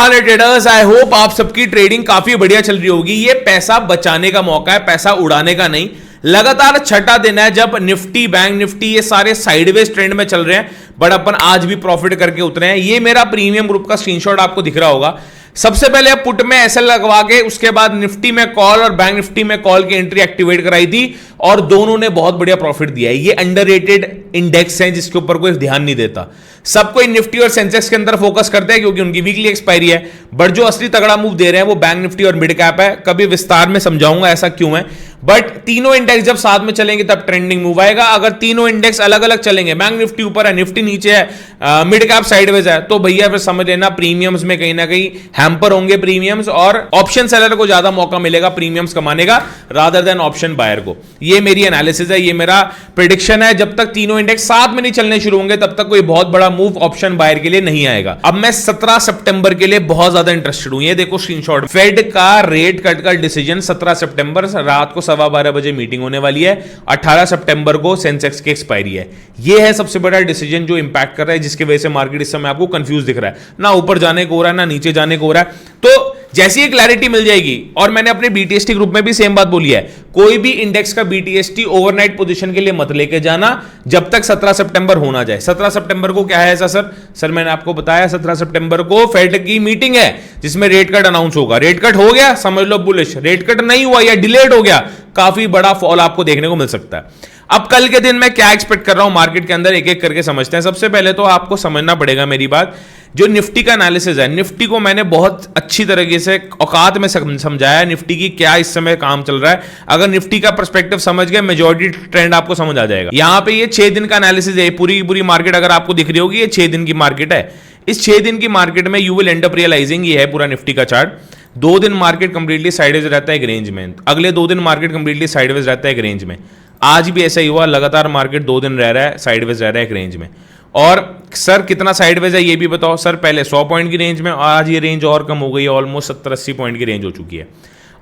वाले traders, I hope आप सबकी ट्रेडिंग काफी बढ़िया चल रही होगी। ये पैसा बचाने का मौका है, पैसा उड़ाने का नहीं। लगातार छठा दिन है जब निफ्टी, बैंक निफ्टी ये सारे साइडवेज ट्रेंड में चल रहे हैं, बट अपन आज भी प्रॉफिट करके उतरे हैं। ये मेरा प्रीमियम ग्रुप का स्क्रीनशॉट आपको दिख रहा होगा। सबसे पहले पुट में एसएल लगवा के उसके बाद निफ्टी में कॉल और बैंक निफ्टी में कॉल की एंट्री एक्टिवेट कराई थी और दोनों ने बहुत बढ़िया प्रॉफिट दिया है। ये अंडररेटेड इंडेक्स हैं जिसके ऊपर कोई ध्यान नहीं देता। सब कोई निफ्टी और सेंसेक्स के अंदर फोकस करते हैं क्योंकि उनकी वीकली एक्सपायरी है, बट जो असली तगड़ा मूव दे रहे हैं वो बैंक निफ्टी और मिड कैप है। कभी विस्तार में समझाऊंगा ऐसा क्यों है, बट तीनों इंडेक्स जब साथ में चलेंगे तब ट्रेंडिंग मूव आएगा। अगर तीनों इंडेक्स अलग अलग चलेंगे, बैंक निफ्टी ऊपर है, निफ्टी नीचे है, मिड कैप साइडवेज है, तो भैया फिर समझ लेना प्रीमियम्स में कहीं ना कहीं हैम्पर होंगे प्रीमियम्स, और ऑप्शन सेलर को ज्यादा मौका मिलेगा प्रीमियम्स कमाने का रादर देन ऑप्शन बायर को। ये मेरी एनालिसिस है, ये मेरा प्रेडिक्शन है। जब तक तीनों इंडेक्स साथ में नहीं चलने शुरू होंगे तब तक कोई बहुत बड़ा मूव ऑप्शन बायर के लिए नहीं आएगा। अब मैं 17 सितंबर के लिए बहुत ज्यादा इंटरेस्टेड हूं। ये देखो स्क्रीनशॉट, फेड का रेट कट का डिसीजन 17 सितंबर रात को 12:15 बजे मीटिंग होने वाली है। 18 सितंबर को सेंसेक्स की एक्सपायरी है। ये है सबसे बड़ा डिसीजन जो इंपैक्ट कर रहा है, जिसकी वजह से मार्केट इस समय आपको कंफ्यूज दिख रहा है, ना ऊपर जाने को हो रहा है ना नीचे जाने को हो रहा है। तो जैसी एक क्लैरिटी मिल जाएगी, और मैंने अपने बीटीएसटी ग्रुप में भी सेम बात बोली है, कोई भी इंडेक्स का बीटीएसटी ओवरनाइट पोजीशन के लिए मत लेके जाना जब तक 17 सितंबर होना जाए। 17 सितंबर को क्या है ऐसा सर मैंने आपको बताया 17 सितंबर को फेड की मीटिंग है जिसमें रेट कट अनाउंस होगा। रेट कट हो गया समझ लो बुलिश, रेट कट नहीं हुआ या डिलेड हो गया काफी बड़ा फॉल आपको देखने को मिल सकता है। अब कल के दिन मैं क्या एक्सपेक्ट कर रहा हूं मार्केट के अंदर, एक एक करके समझते हैं। सबसे पहले तो आपको समझना पड़ेगा मेरी बात, जो निफ्टी का एनालिसिस है, निफ्टी को मैंने बहुत अच्छी तरीके से औकात में समझाया निफ्टी की क्या इस समय काम चल रहा है। अगर निफ्टी का पर्सपेक्टिव समझ गए, मेजॉरिटी ट्रेंड आपको समझ आ जाएगा। यहां पे ये 6 दिन का एनालिसिस है, पूरी मार्केट अगर आपको दिख रही होगी, ये 6 दिन की मार्केट है। इस 6 दिन की मार्केट में you will end up realizing, ये है पूरा निफ्टी का चार्ट। 2 दिन मार्केट कंप्लीटली साइडवेज रहता है एक रेंज में, अगले 2 दिन मार्केट कंप्लीटली साइडवेज रहता है एक रेंज में। आज भी ऐसा ही हुआ, लगातार मार्केट 2 दिन रह रहा है साइडवेज रह रहा है एक रेंज में। और सर कितना साइडवेज है ये भी बताओ सर। पहले 100 पॉइंट की रेंज में, आज ये रेंज और कम हो गई है, ऑलमोस्ट 70-80 पॉइंट की रेंज हो चुकी है।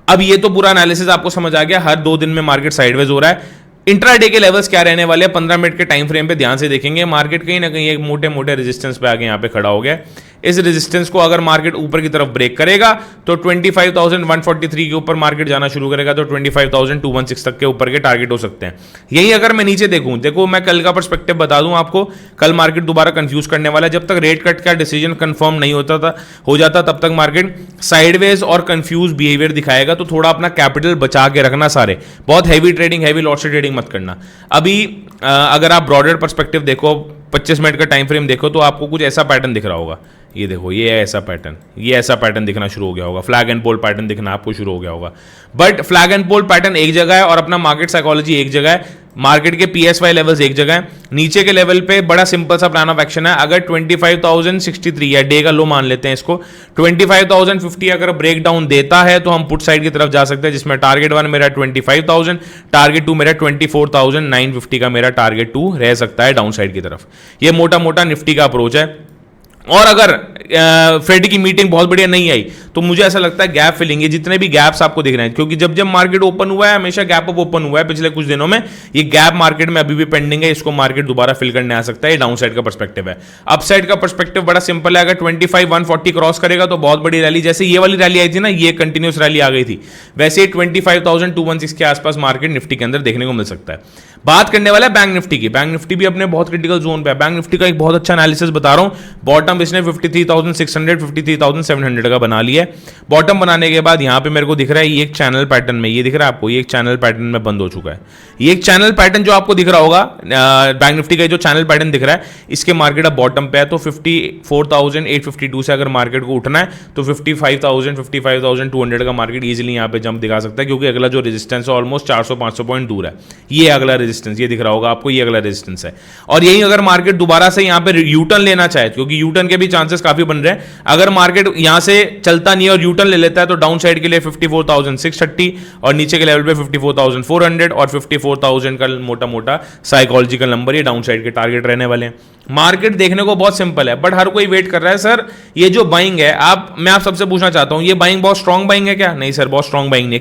अब ये तो पूरा एनालिसिस आपको समझ आ गया, हर 2 दिन में मार्केट साइडवेज हो रहा है। इंट्राडे के लेवल्स क्या रहने वाले हैं, 15 मिनट के टाइम फ्रेम पे ध्यान से देखेंगे, मार्केट कहीं ना कहीं एक मोटे मोटे रेजिस्टेंस पे आगे यहाँ पे खड़ा हो गया। इस रेजिस्टेंस को अगर मार्केट ऊपर की तरफ ब्रेक करेगा तो 25,143 के ऊपर मार्केट जाना शुरू करेगा, तो 25,216 तक के ऊपर के टारगेट हो सकते हैं। यही अगर मैं नीचे देखूं, देखो मैं कल का पर्सपेक्टिव बता दूं आपको, कल मार्केट दोबारा कंफ्यूज करने वाला है। जब तक रेट कट का डिसीजन कंफर्म नहीं हो जाता तब तक मार्केट साइडवेज और कंफ्यूज बिहेवियर दिखाएगा। तो थोड़ा अपना कैपिटल बचा के रखना, सारे बहुत हैवी ट्रेडिंग, हैवी लॉट से ट्रेडिंग मत करना। अभी अगर आप ब्रॉडर पर्सपेक्टिव देखो, 25 मिनट का टाइम फ्रेम देखो, तो आपको कुछ ऐसा पैटर्न दिख रहा होगा। ये देखो, ये ऐसा पैटर्न दिखना शुरू हो गया होगा, फ्लैग एंड पोल पैटर्न दिखना आपको शुरू हो गया होगा। But flag and pole pattern एक जगह है और अपना मार्केट साइकोलॉजी एक जगह है, मार्केट के पीएसवाई लेवल्स एक जगह है। नीचे के लेवल पे बड़ा सिंपल सा प्लान ऑफ एक्शन है। अगर 25,063 या डे का लो मान लेते हैं इसको, 25,050 अगर ब्रेक डाउन देता है तो हम पुट साइड की तरफ जा सकते हैं, जिसमें टारगेट 1 मेरा 25,000, टारगेट 2 मेरा 24,950 का मेरा टारगेट 2 रह सकता है डाउन साइड की तरफ। ये मोटा मोटा निफ्टी का अप्रोच है। और अगर फेड की मीटिंग बहुत बढ़िया नहीं आई तो मुझे ऐसा लगता है गैप फिलिंग, ये जितने भी गैप्स आपको दिख रहे हैं, क्योंकि जब मार्केट ओपन हुआ है हमेशा गैप अप ओपन हुआ है पिछले कुछ दिनों में, ये गैप मार्केट में अभी भी पेंडिंग है, इसको मार्केट दोबारा फिल करने आ सकता है। ये डाउन साइड का पर्सपेक्टिव है। अप साइड का पर्सपेक्टिव बड़ा सिंपल है, अगर 25,140 क्रॉस करेगा तो बहुत बड़ी रैली, जैसे ये वाली रैली आई थी ना, ये कंटिन्यूस रैली आ गई थी, वैसे ही 25,216 के आसपास मार्केट निफ्टी के अंदर देखने को मिल सकता है। बात करने वाला है बैंक निफ्टी की। बैंक निफ्टी भी अपने बहुत क्रिटिकल जोन पे है। बैंक निफ्टी का एक बहुत अच्छा एनालिसिस बता रहा हूं। बॉटम इसने 53,600 53,700 का बना लिया है। बॉटम बनाने के बाद यहां पे मेरे को दिख रहा है ये एक चैनल पैटर्न में, ये दिख रहा है आपको, ये एक चैनल पैटर्न में बंद हो चुका है। ये एक चैनल पैटर्न जो आपको दिख रहा होगा, बैंक निफ्टी का जो चैनल पैटर्न दिख रहा है, इसके मार्केट अब बॉटम पे है। तो 54,852 से अगर मार्केट को उठना है तो 55,200 का मार्केट इजीली यहां पे जंप दिखा सकता है, क्योंकि अगला जो रेजिस्टेंस है ऑलमोस्ट 400-500 पॉइंट दूर है। ये अगला रेजिस्टेंस, ये दिख रहा होगा आपको, ये अगला रेजिस्टेंस है। और यही अगर मार्केट दोबारा से यहां पे यूटर्न लेना चाहे, क्योंकि यूटर्न के भी चांसेस काफी बन रहे हैं, अगर मार्केट यहां से चलता नहीं और यूटर्न ले लेता है तो डाउन साइड के लिए 54,630 और नीचे के लेवल पे 54,400 और 54,000 का मोटा मोटा साइकोलॉजिकल नंबर, ये डाउन साइड के टारगेट रहने वाले हैं। मार्केट देखने को बहुत सिंपल है, बट हर कोई वेट कर रहा है सर ये जो बाइंग है, मैं आप सबसे पूछना चाहता हूं, ये बाइंग बहुत स्ट्रांग बाइंग है क्या? नहीं सर, बहुत स्ट्रांग बाइंग नहीं है।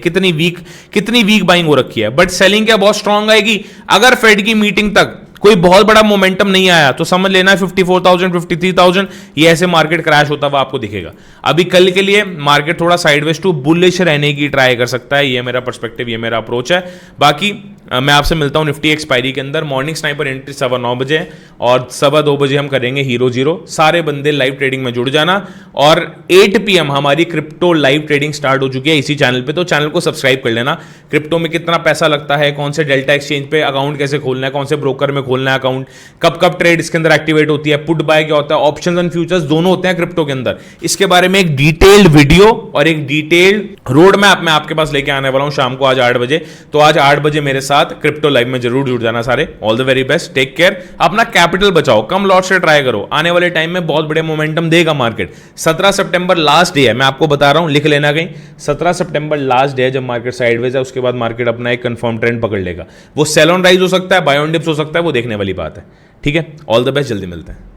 कितनी वीक बाइंग हो रखी है, बट सेलिंग क्या बहुत स्ट्रांग आएगी? अगर फेड की मीटिंग तक कोई बहुत बड़ा मोमेंटम नहीं आया तो समझ लेना 54,000 53,000 ये ऐसे मार्केट क्रैश होता हुआ आपको दिखेगा। अभी कल के लिए मार्केट थोड़ा साइडवेज टू बुलिश रहने की ट्राई कर सकता है, ये मेरा पर्सपेक्टिव, ये मेरा अप्रोच है। बाकी मैं आपसे मिलता हूं निफ्टी एक्सपायरी के अंदर। मॉर्निंग स्नाइपर एंट्री 9:15 बजे और 2:15 बजे हम करेंगे हीरो जीरो। सारे बंदे लाइव ट्रेडिंग में जुड़ जाना। और 8 PM हमारी क्रिप्टो लाइव ट्रेडिंग स्टार्ट हो चुकी है इसी चैनल पे, तो चैनल को सब्सक्राइब कर लेना। क्रिप्टो में कितना पैसा लगता है, कौन से डेल्टा एक्सचेंज पे अकाउंट कैसे खोलना है, कौन से ब्रोकर में खोलना है अकाउंट, कब कब ट्रेड इसके अंदर एक्टिवेट होती है, पुट बाय क्या होता है, ऑप्शंस एंड फ्यूचर्स दोनों होते हैं क्रिप्टो के अंदर, इसके बारे में एक डिटेल्ड वीडियो और एक डिटेल्ड रोड मैप मैं आपके पास लेके आने वाला हूं शाम को आज 8 बजे। तो आज 8 बजे मेरे साथ क्रिप्टो लाइव में जरूर जुड़ जाना सारे। All the very best, take care, अपना कैपिटल बचाओ, कम लॉट से ट्राई करो, आने वाले टाइम में बहुत बड़े मोमेंटम देगा मार्केट। 17 सितंबर लास्ट डे है, मैं आपको बता रहा हूं, लिख लेना कहीं, 17 सितंबर लास्ट डे है जब मार्केट साइडवेज है, उसके बाद मार्केट अपना एक कंफर्म ट्रेंड पकड़ लेगा। वो सेल ऑन राइज हो सकता है, बाय ऑन डिप्स हो सकता है, वो देखने वाली बात है। ठीक है, ऑल द बेस्ट, जल्दी मिलते हैं।